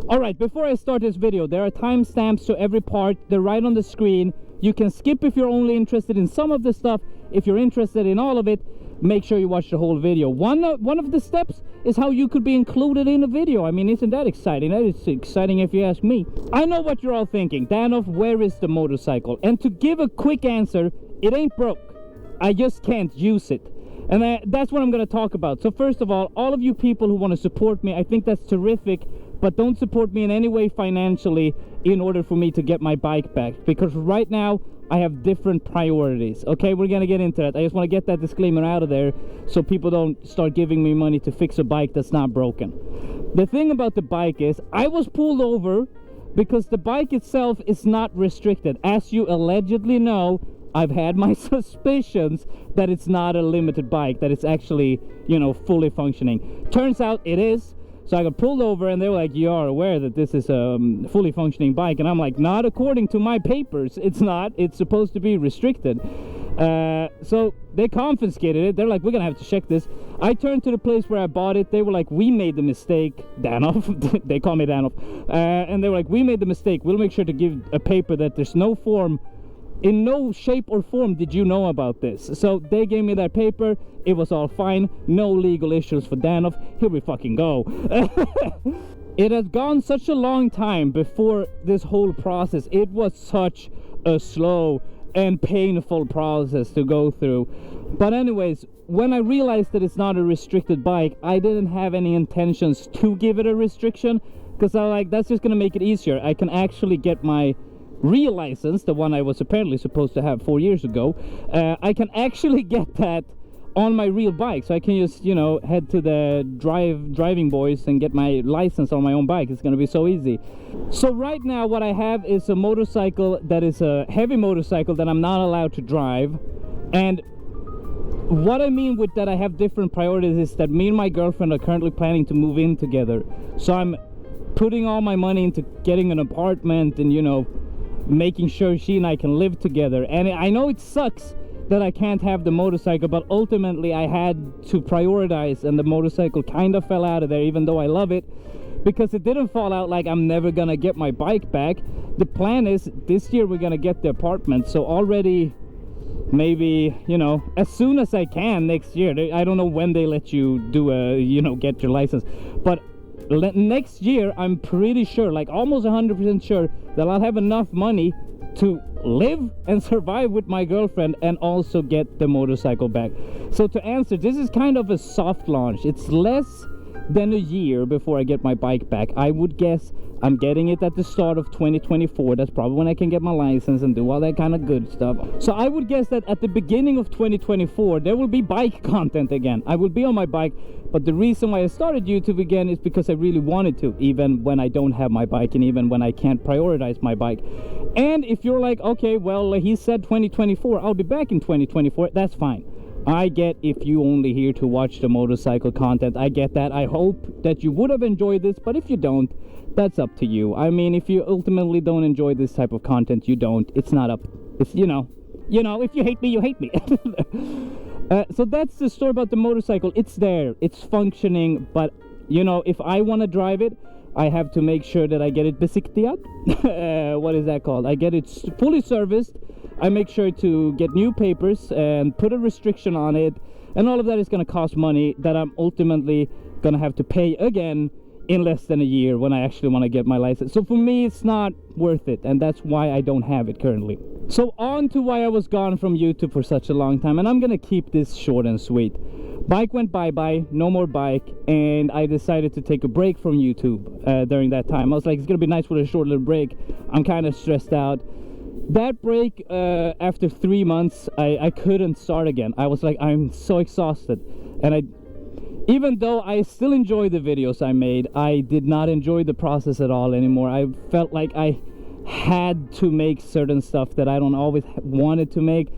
Alright, before I start this video, there are timestamps to every part. They're right on the screen. You can skip if you're only interested in some of the stuff. If you're interested in all of it, make sure you watch the whole video. One of the steps is how you could be included in a video. I mean, isn't that exciting? That is exciting if you ask me. I know what you're all thinking. Danof, where is the motorcycle? And to give a quick answer, it ain't broke. I just can't use it. And that's what I'm going to talk about. So first of all of you people who want to support me, I think that's terrific. But don't support me in any way financially in order for me to get my bike back. Because right now, I have different priorities. Okay, we're gonna get into that. I just want to get that disclaimer out of there so people don't start giving me money to fix a bike that's not broken. The thing about the bike is, I was pulled over because the bike itself is not restricted. As you allegedly know, I've had my suspicions that it's not a limited bike, that it's actually, you know, fully functioning. Turns out it is. So I got pulled over and they were like, you are aware that this is a fully functioning bike? And I'm like, not according to my papers. It's not. It's supposed to be restricted. So they confiscated it. They're like, we're going to have to check this. I turned to the place where I bought it. They were like, we made the mistake. Danof. They call me Danof. And they were like, we made the mistake. We'll make sure to give a paper that there's no form. In no shape or form did you know about this. So they gave me that paper. It was all fine. No legal issues for Danof. Here we fucking go. It has gone such a long time before this whole process. It was such a slow and painful process to go through. But anyways, when I realized that it's not a restricted bike, I didn't have any intentions to give it a restriction. Because I like, that's just going to make it easier. I can actually get my real license, the one I was apparently supposed to have 4 years ago. I can actually get that on my real bike, so I can just, you know, head to the driving boys and get my license on my own bike. It's gonna be so easy. So right now what I have is a motorcycle that is a heavy motorcycle that I'm not allowed to drive. And what I mean with that, I have different priorities, is that me and my girlfriend are currently planning to move in together. So I'm putting all my money into getting an apartment and, you know, making sure she and I can live together. And I know it sucks that I can't have the motorcycle, but ultimately I had to prioritize, and the motorcycle kind of fell out of there, even though I love it, because it didn't fall out like I'm never gonna get my bike back. The plan is this year we're gonna get the apartment, so already maybe, you know, as soon as I can next year. I don't know when they let you do a, you know, get your license, but next year I'm pretty sure, like almost 100% sure, that I'll have enough money to live and survive with my girlfriend and also get the motorcycle back. So to answer, this is kind of a soft launch. It's less than a year before I get my bike back. I would guess I'm getting it at the start of 2024. That's probably when I can get my license and do all that kind of good stuff. So I would guess that at the beginning of 2024 there will be bike content again. I will be on my bike, but the reason why I started YouTube again is because I really wanted to, even when I don't have my bike and even when I can't prioritize my bike. And if you're like, okay, well, he said 2024, I'll be back in 2024, that's fine. I get if you only here to watch the motorcycle content. I get that. I hope that you would have enjoyed this, but if you don't, that's up to you. I mean, if you ultimately don't enjoy this type of content, you don't. It's not up. It's, you know, if you hate me, you hate me. So that's the story about the motorcycle. It's there. It's functioning, but, you know, if I want to drive it, I have to make sure that I get it besiktigat. What is that called? I get it fully serviced. I make sure to get new papers and put a restriction on it, and all of that is going to cost money that I'm ultimately going to have to pay again in less than a year when I actually want to get my license. So for me, it's not worth it, and that's why I don't have it currently. So on to why I was gone from YouTube for such a long time, and I'm going to keep this short and sweet. Bike went bye-bye, no more bike, and I decided to take a break from YouTube during that time. I was like, it's going to be nice with a short little break. I'm kind of stressed out. That break, after 3 months, I couldn't start again. I was like, I'm so exhausted. And even though I still enjoy the videos I made, I did not enjoy the process at all anymore. I felt like I had to make certain stuff that I don't always wanted to make.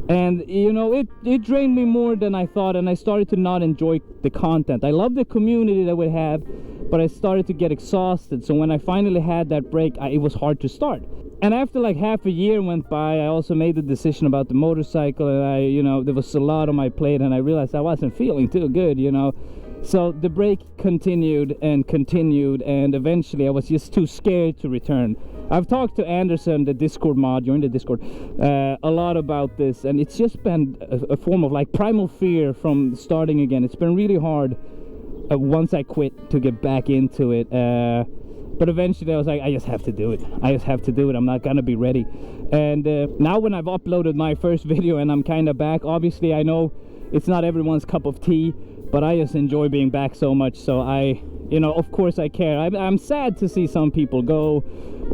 And, you know, it drained me more than I thought, and I started to not enjoy the content. I love the community that we have, but I started to get exhausted. So when I finally had that break, it was hard to start. And after like half a year went by, I also made the decision about the motorcycle, and you know, there was a lot on my plate, and I realized I wasn't feeling too good, you know. So the break continued, and eventually I was just too scared to return. I've talked to Anderson, the Discord mod, you're in the Discord, a lot about this, and it's just been a form of like primal fear from starting again. It's been really hard once I quit to get back into it, but eventually I was like, I just have to do it. I'm not gonna be ready. And now when I've uploaded my first video and I'm kind of back, obviously I know it's not everyone's cup of tea, but I just enjoy being back so much. So you know, of course I care. I'm sad to see some people go,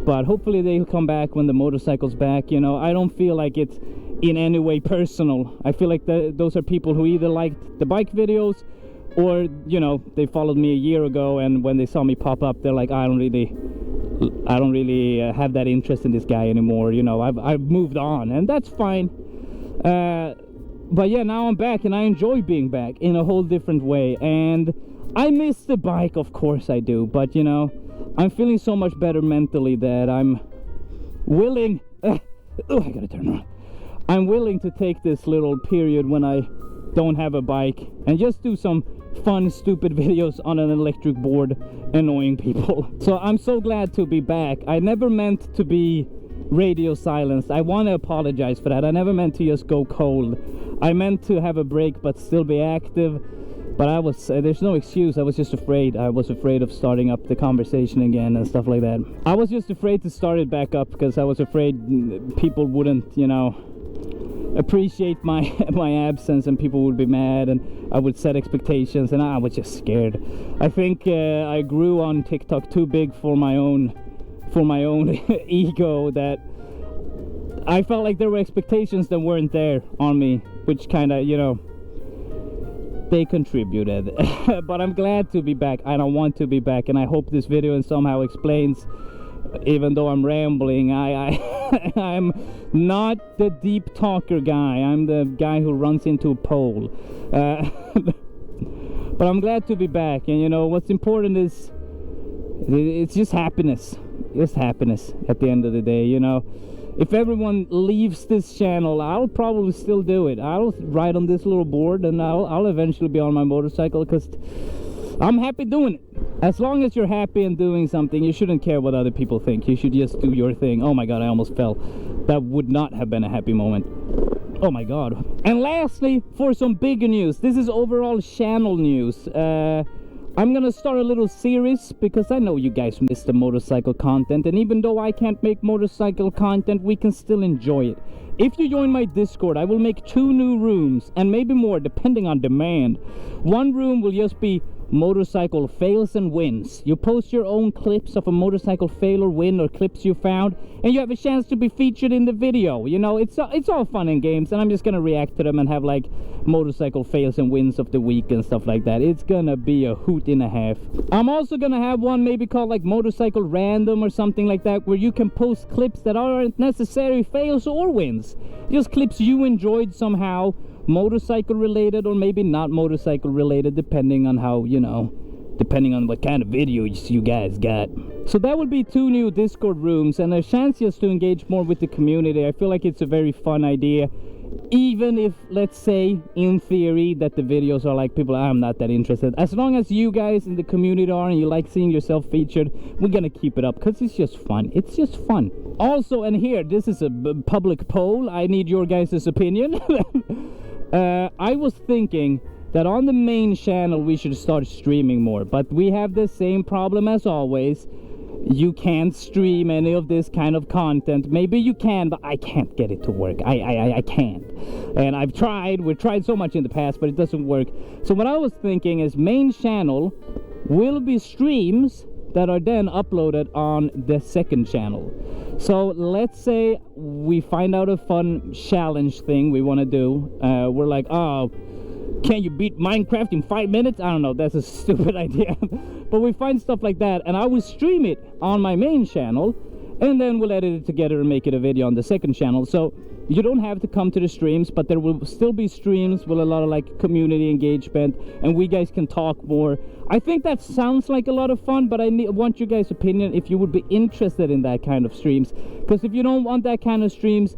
but hopefully they'll come back when the motorcycle's back. You know, I don't feel like it's in any way personal. I feel like those are people who either liked the bike videos, or, you know, they followed me a year ago, and when they saw me pop up, they're like, I don't really have that interest in this guy anymore. You know, I've moved on, and that's fine. But yeah, now I'm back, and I enjoy being back in a whole different way. And I miss the bike, of course I do, but you know, I'm feeling so much better mentally that I'm willing I gotta turn around. I'm willing to take this little period when I don't have a bike and just do some fun, stupid videos on an electric board, annoying people. So I'm so glad to be back. I never meant to be radio silenced. I want to apologize for that. I never meant to just go cold. I meant to have a break but still be active. But I was, there's no excuse. I was just afraid. I was afraid of starting up the conversation again and stuff like that. I was just afraid to start it back up because I was afraid people wouldn't, you know, appreciate my absence, and people would be mad, and I would set expectations, and I was just scared. I think I grew on TikTok too big for my own ego, that I felt like there were expectations that weren't there on me, which kind of, you know, they contributed. But I'm glad to be back, and I want to be back, and I hope this video somehow explains, even though I'm rambling, I'm not the deep talker guy. I'm the guy who runs into a pole. But I'm glad to be back, and you know what's important is it's just happiness. Just happiness at the end of the day. You know, if everyone leaves this channel, I'll probably still do it. I'll ride on this little board, and I'll eventually be on my motorcycle, because I'm happy doing it. As long as you're happy and doing something, you shouldn't care what other people think. You should just do your thing. Oh my god, I almost fell. That would not have been a happy moment. Oh my god. And lastly, for some bigger news, this is overall channel news. I'm gonna start a little series, because I know you guys miss the motorcycle content, and even though I can't make motorcycle content, we can still enjoy it. If you join my Discord, I will make 2 new rooms, and maybe more depending on demand. One room will just be motorcycle fails and wins. You post your own clips of a motorcycle fail or win, or clips you found, and you have a chance to be featured in the video. You know, it's all fun and games, and I'm just gonna react to them and have like motorcycle fails and wins of the week and stuff like that. It's gonna be a hoot and a half. I'm also gonna have one maybe called like motorcycle random or something like that, where you can post clips that aren't necessarily fails or wins, just clips you enjoyed somehow, motorcycle related or maybe not motorcycle related, depending on how, you know, depending on what kind of videos you guys got. So that would be 2 new Discord rooms, and a chance just to engage more with the community. I feel like it's a very fun idea, even if, let's say, in theory, that the videos are like, people, I'm not that interested. As long as you guys in the community are, and you like seeing yourself featured, we're gonna keep it up, because it's just fun. It's just fun. Also, and here, this is a public poll, I need your guys' opinion. I was thinking that on the main channel we should start streaming more, but we have the same problem as always. You can't stream any of this kind of content. Maybe you can, but I can't get it to work. I can't. And I've tried. We've tried so much in the past, but it doesn't work. So what I was thinking is main channel will be streams that are then uploaded on the second channel. So let's say we find out a fun challenge thing we want to do. We're like, oh, can you beat Minecraft in 5 minutes? I don't know, that's a stupid idea. But we find stuff like that, and I will stream it on my main channel, and then we'll edit it together and make it a video on the second channel. So you don't have to come to the streams, but there will still be streams with a lot of like community engagement, and we guys can talk more. I think that sounds like a lot of fun, but I want you guys' opinion if you would be interested in that kind of streams. Because if you don't want that kind of streams,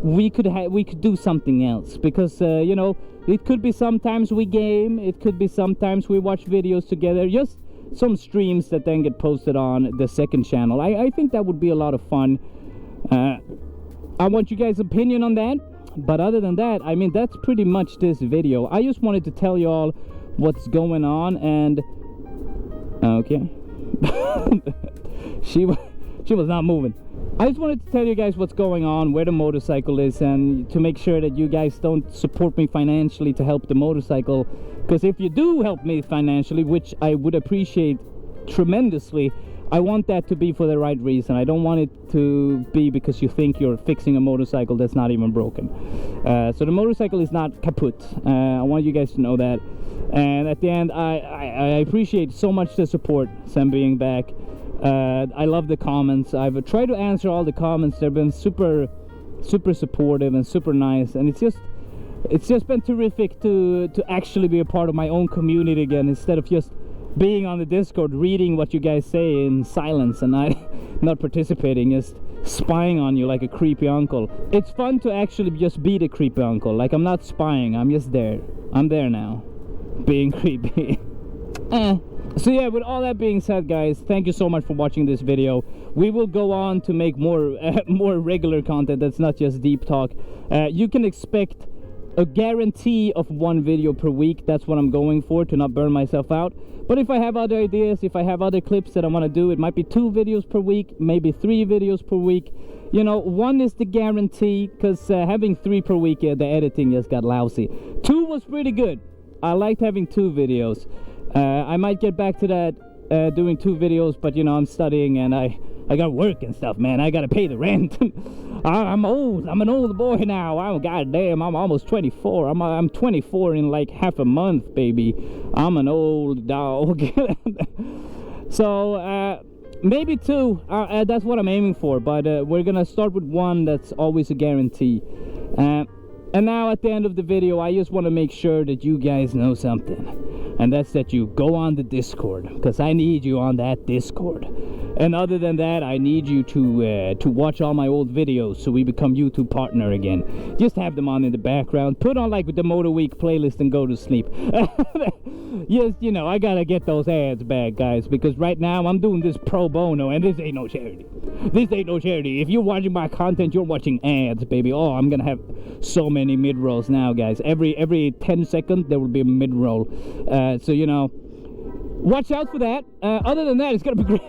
we could do something else, because you know, it could be sometimes we game, it could be sometimes we watch videos together, just some streams that then get posted on the second channel. I think that would be a lot of fun. I want you guys' opinion on that. But other than that, I mean, that's pretty much this video. I just wanted to tell you all what's going on, and okay. she was not moving. I just wanted to tell you guys what's going on, where the motorcycle is, and to make sure that you guys don't support me financially to help the motorcycle, because if you do help me financially, which I would appreciate tremendously, I want that to be for the right reason. I don't want it to be because you think you're fixing a motorcycle that's not even broken. So the motorcycle is not kaput. I want you guys to know that. And at the end, I appreciate so much the support, Sam being back. I love the comments. I've tried to answer all the comments. They've been super supportive and super nice, and it's just been terrific to actually be a part of my own community again, instead of just being on the Discord, reading what you guys say in silence and not participating, just spying on you like a creepy uncle. It's fun to actually just be the creepy uncle. Like, I'm not spying, I'm just there. I'm there now, being creepy. So yeah, with all that being said, guys, thank you so much for watching this video. We will go on to make more regular content that's not just deep talk. You can expect a guarantee of 1 video per week. That's what I'm going for, to not burn myself out. But if I have other ideas, if I have other clips that I want to do, it might be 2 videos per week, maybe 3 videos per week. You know, 1 is the guarantee, because having 3 per week, the editing just got lousy. 2 was pretty good. I liked having 2 videos. I might get back to that, doing 2 videos, but you know, I'm studying and I got work and stuff, man. I gotta pay the rent. I'm old. I'm an old boy now. I'm goddamn. I'm almost 24. I'm 24 in like half a month, baby. I'm an old dog. So maybe 2. That's what I'm aiming for. But we're gonna start with 1 that's always a guarantee. And now at the end of the video, I just want to make sure that you guys know something, and that's that you go on the Discord, because I need you on that Discord. And other than that, I need you to watch all my old videos so we become YouTube partner again. Just have them on in the background. Put on like the Motor Week playlist and go to sleep. Yes, you know, I gotta get those ads back, guys, because right now I'm doing this pro bono, and this ain't no charity. This ain't no charity. If you're watching my content, you're watching ads, baby. Oh, I'm gonna have so many mid-rolls now, guys. Every 10 seconds there will be a mid-roll. So, you know, watch out for that. Other than that, it's gonna be great.